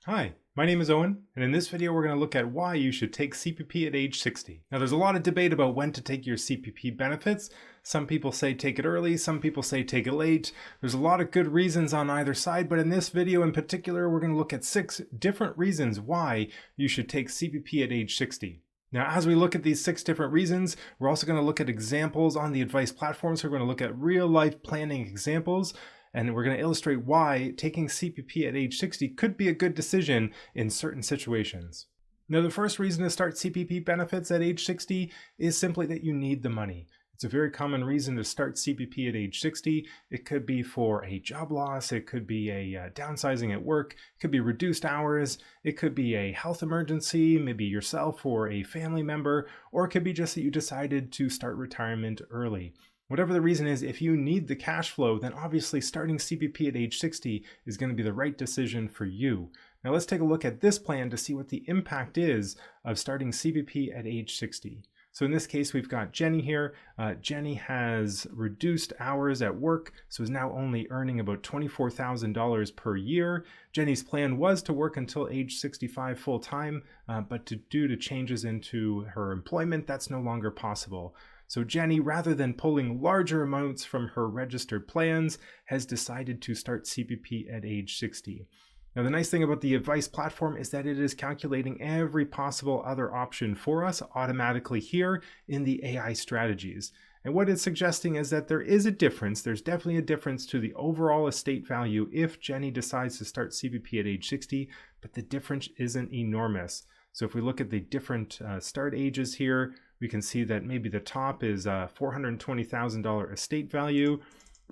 Hi, my name is Owen, and in this video we're going to look at why you should take CPP at age 60. Now there's a lot of debate about when to take your CPP benefits. Some people say take it early, some people say take it late. There's a lot of good reasons on either side, but in this video in particular we're going to look at 6 different reasons why you should take CPP at age 60. Now, as we look at these 6 different reasons, we're also going to look at examples on the advice platform. So we're going to look at real life planning examples, and we're going to illustrate why taking CPP at age 60 could be a good decision in certain situations. Now, the first reason to start CPP benefits at age 60 is simply that you need the money. It's a very common reason to start CPP at age 60. It could be for a job loss, it could be a downsizing at work, it could be reduced hours, it could be a health emergency, maybe yourself or a family member, or it could be just that you decided to start retirement early. Whatever the reason is, if you need the cash flow, then obviously starting CPP at age 60 is going to be the right decision for you. Now let's take a look at this plan to see what the impact is of starting CPP at age 60. So in this case, we've got Jenny here. Jenny has reduced hours at work, so is now only earning about $24,000 per year. Jenny's plan was to work until age 65 full time, but due to changes into her employment, that's no longer possible. So Jenny, rather than pulling larger amounts from her registered plans, has decided to start CPP at age 60. Now, the nice thing about the advice platform is that it is calculating every possible other option for us automatically here in the AI strategies. And what it's suggesting is that there is a difference. There's definitely a difference to the overall estate value if Jenny decides to start CPP at age 60, but the difference isn't enormous. So if we look at the different start ages here, we can see that maybe the top is $420,000 estate value,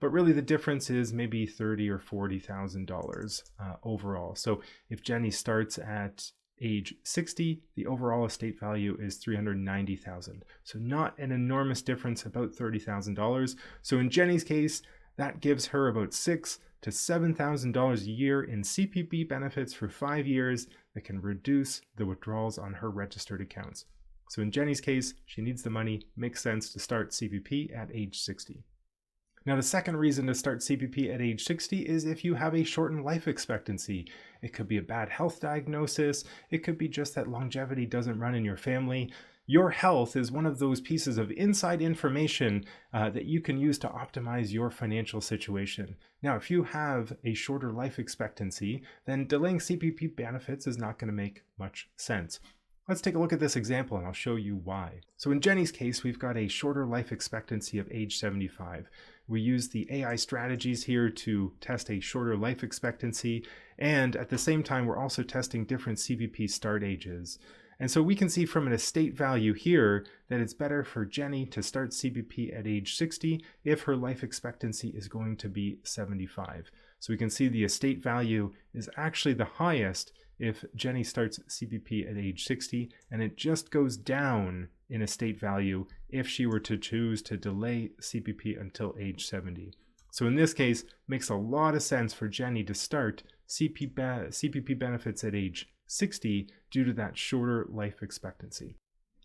but really the difference is maybe $30,000 or $40,000 overall. So if Jenny starts at age 60, the overall estate value is $390,000. So not an enormous difference, about $30,000. So in Jenny's case, that gives her about $6,000 to $7,000 a year in CPP benefits for 5 years that can reduce the withdrawals on her registered accounts. So in Jenny's case, she needs the money, makes sense to start CPP at age 60. Now, the second reason to start CPP at age 60 is if you have a shortened life expectancy. It could be a bad health diagnosis. It could be just that longevity doesn't run in your family. Your health is one of those pieces of inside information that you can use to optimize your financial situation. Now, if you have a shorter life expectancy, then delaying CPP benefits is not going to make much sense. Let's take a look at this example and I'll show you why. So in Jenny's case, we've got a shorter life expectancy of age 75. We use the AI strategies here to test a shorter life expectancy, and at the same time, we're also testing different CPP start ages. And so we can see from an estate value here that it's better for Jenny to start CPP at age 60 if her life expectancy is going to be 75. So we can see the estate value is actually the highest if Jenny starts CPP at age 60, and it just goes down in estate value if she were to choose to delay CPP until age 70. So in this case, it makes a lot of sense for Jenny to start CPP benefits at age 60 due to that shorter life expectancy.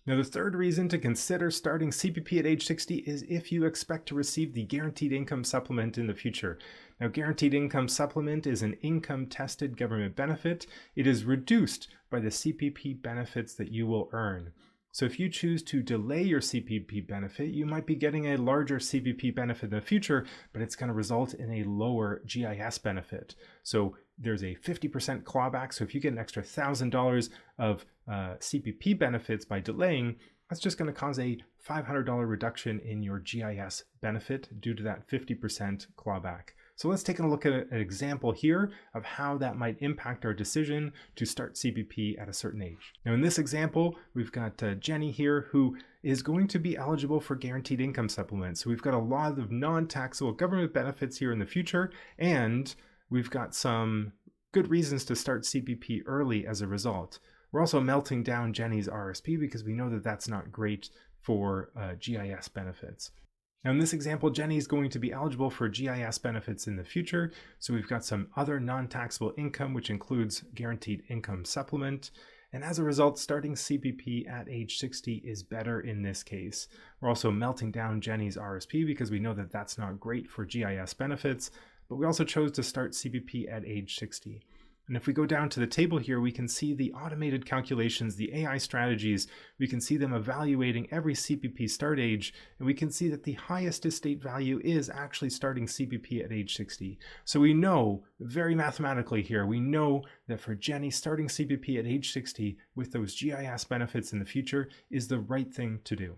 Now, the third reason to consider starting CPP at age 60 is if you expect to receive the Guaranteed Income Supplement in the future. Now, Guaranteed Income Supplement is an income-tested government benefit. It is reduced by the CPP benefits that you will earn. So if you choose to delay your CPP benefit, you might be getting a larger CPP benefit in the future, but it's going to result in a lower GIS benefit. So there's a 50% clawback. So if you get an extra $1,000 of CPP benefits by delaying, that's just going to cause a $500 reduction in your GIS benefit due to that 50% clawback. So let's take a look at an example here of how that might impact our decision to start CPP at a certain age. Now in this example, we've got Jenny here who is going to be eligible for Guaranteed Income Supplement. So we've got a lot of non-taxable government benefits here in the future, and we've got some good reasons to start CPP early as a result. We're also melting down Jenny's RSP because we know that that's not great for GIS benefits. Now in this example, Jenny is going to be eligible for GIS benefits in the future. So we've got some other non-taxable income, which includes Guaranteed Income Supplement. And as a result, starting CPP at age 60 is better in this case. We're also melting down Jenny's RSP because we know that that's not great for GIS benefits, but we also chose to start CPP at age 60. And if we go down to the table here, we can see the automated calculations, the AI strategies. We can see them evaluating every CPP start age, and we can see that the highest estate value is actually starting CPP at age 60. So we know very mathematically here, we know that for Jenny, starting CPP at age 60 with those GIS benefits in the future is the right thing to do.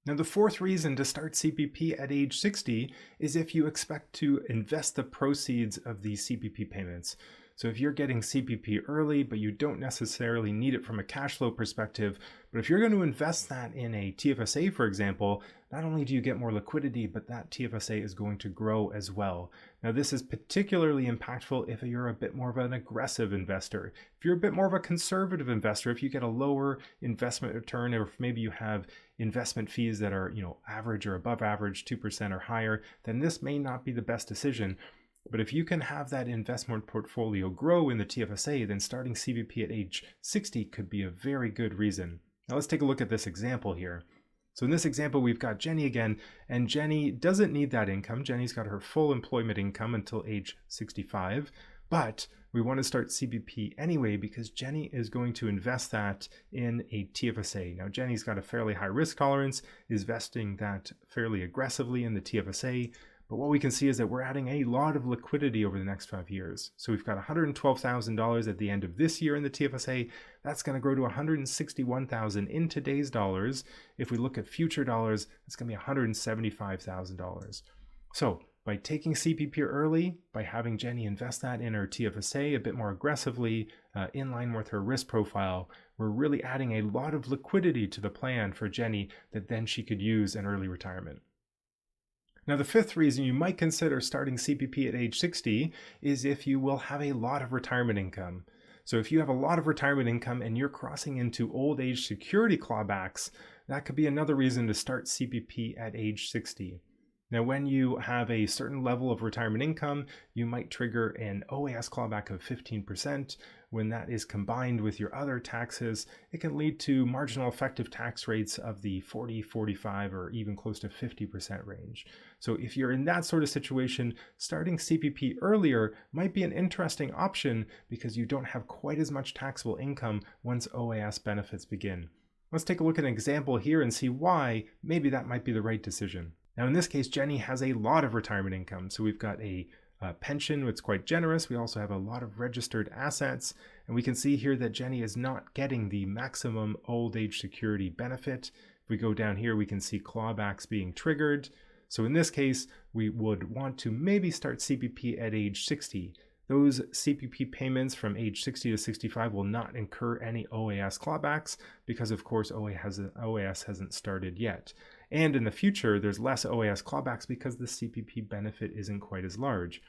Now, the fourth reason to start CPP at age 60 is if you expect to invest the proceeds of these CPP payments. So if you're getting CPP early, but you don't necessarily need it from a cash flow perspective, but if you're going to invest that in a TFSA, for example, not only do you get more liquidity, but that TFSA is going to grow as well. Now, this is particularly impactful if you're a bit more of an aggressive investor. If you're a bit more of a conservative investor, if you get a lower investment return, or if maybe you have investment fees that are, average or above average, 2% or higher, then this may not be the best decision. But if you can have that investment portfolio grow in the TFSA, then starting CPP at age 60 could be a very good reason. Now let's take a look at this example here. So in this example, we've got Jenny again, and Jenny doesn't need that income. Jenny's got her full employment income until age 65, but we want to start CPP anyway because Jenny is going to invest that in a TFSA. Now, Jenny's got a fairly high risk tolerance, is vesting that fairly aggressively in the TFSA. But what we can see is that we're adding a lot of liquidity over the next 5 years. So we've got $112,000 at the end of this year in the TFSA. That's going to grow to $161,000 in today's dollars. If we look at future dollars, it's going to be $175,000. So by taking CPP early, by having Jenny invest that in her TFSA a bit more aggressively, in line with her risk profile, we're really adding a lot of liquidity to the plan for Jenny that then she could use in early retirement. Now, the fifth reason you might consider starting CPP at age 60 is if you will have a lot of retirement income. So if you have a lot of retirement income and you're crossing into old age security clawbacks, that could be another reason to start CPP at age 60. Now, when you have a certain level of retirement income, you might trigger an OAS clawback of 15%. When that is combined with your other taxes, it can lead to marginal effective tax rates of the 40, 45, or even close to 50% range. So if you're in that sort of situation, starting CPP earlier might be an interesting option because you don't have quite as much taxable income once OAS benefits begin. Let's take a look at an example here and see why maybe that might be the right decision. Now, in this case, Jenny has a lot of retirement income. So we've got a pension, which is quite generous. We also have a lot of registered assets. And we can see here that Jenny is not getting the maximum old age security benefit. If we go down here, we can see clawbacks being triggered. So in this case, we would want to maybe start CPP at age 60. Those CPP payments from age 60 to 65 will not incur any OAS clawbacks because, of course, OAS hasn't started yet. And in the future, there's less OAS clawbacks because the CPP benefit isn't quite as large.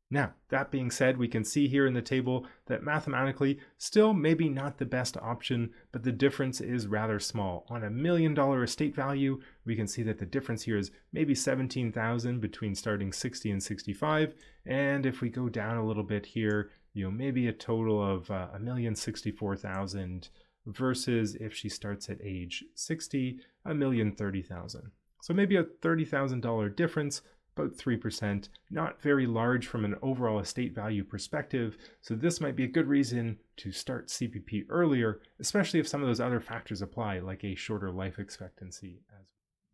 Now, that being said, we can see here in the table that mathematically, still maybe not the best option, but the difference is rather small. On $1 million estate value, we can see that the difference here is maybe $17,000 between starting 60 and 65. And if we go down a little bit here, maybe a total of $1,064,000 versus if she starts at age 60, $1,030,000. So maybe a $30,000 difference, about 3%, not very large from an overall estate value perspective. So this might be a good reason to start CPP earlier, especially if some of those other factors apply, like a shorter life expectancy as well.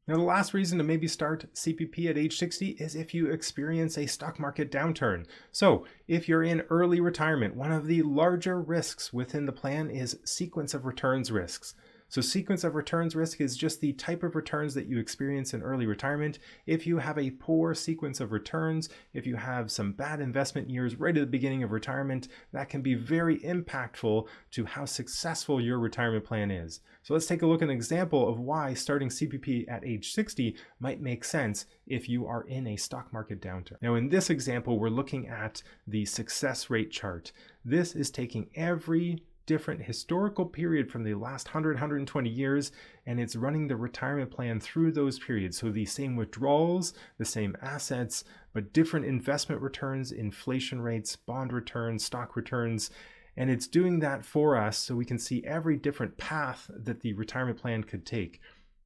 Now, the last reason to maybe start CPP at age 60 is if you experience a stock market downturn. So if you're in early retirement, one of the larger risks within the plan is sequence of returns risks. So sequence of returns risk is just the type of returns that you experience in early retirement. If you have a poor sequence of returns, if you have some bad investment years right at the beginning of retirement, that can be very impactful to how successful your retirement plan is. So let's take a look at an example of why starting CPP at age 60 might make sense if you are in a stock market downturn. Now, in this example, we're looking at the success rate chart. This is taking every different historical period from the last 100, 120 years, and it's running the retirement plan through those periods. So the same withdrawals, the same assets, but different investment returns, inflation rates, bond returns, stock returns, and it's doing that for us so we can see every different path that the retirement plan could take.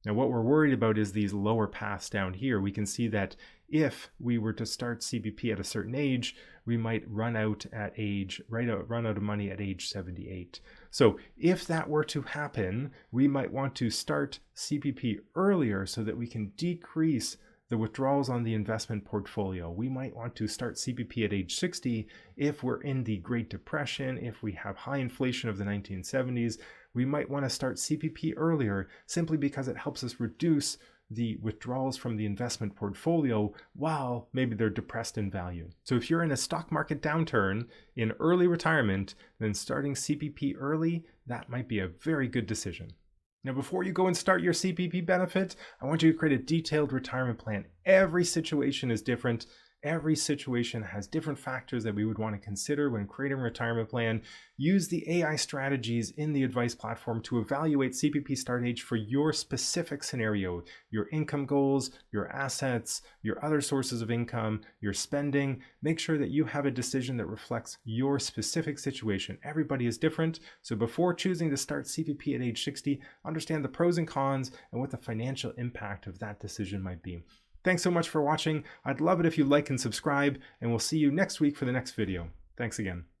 Now, what we're worried about is these lower paths down here. We can see that if we were to start CPP at a certain age, we might run out of money at age 78. So if that were to happen, we might want to start CPP earlier so that we can decrease the withdrawals on the investment portfolio. We might want to start CPP at age 60 if we're in the Great Depression, if we have high inflation of the 1970s. We might want to start CPP earlier simply because it helps us reduce the withdrawals from the investment portfolio while maybe they're depressed in value. So if you're in a stock market downturn in early retirement, then starting CPP early, that might be a very good decision. Now, before you go and start your CPP benefit, I want you to create a detailed retirement plan. Every situation is different. Every situation has different factors that we would want to consider when creating a retirement plan. Use the AI strategies in the advice platform to evaluate CPP start age for your specific scenario, your income goals, your assets, your other sources of income, your spending. Make sure that you have a decision that reflects your specific situation. Everybody is different, so before choosing to start CPP at age 60, understand the pros and cons and what the financial impact of that decision might be. Thanks so much for watching. I'd love it if you like and subscribe, and we'll see you next week for the next video. Thanks again.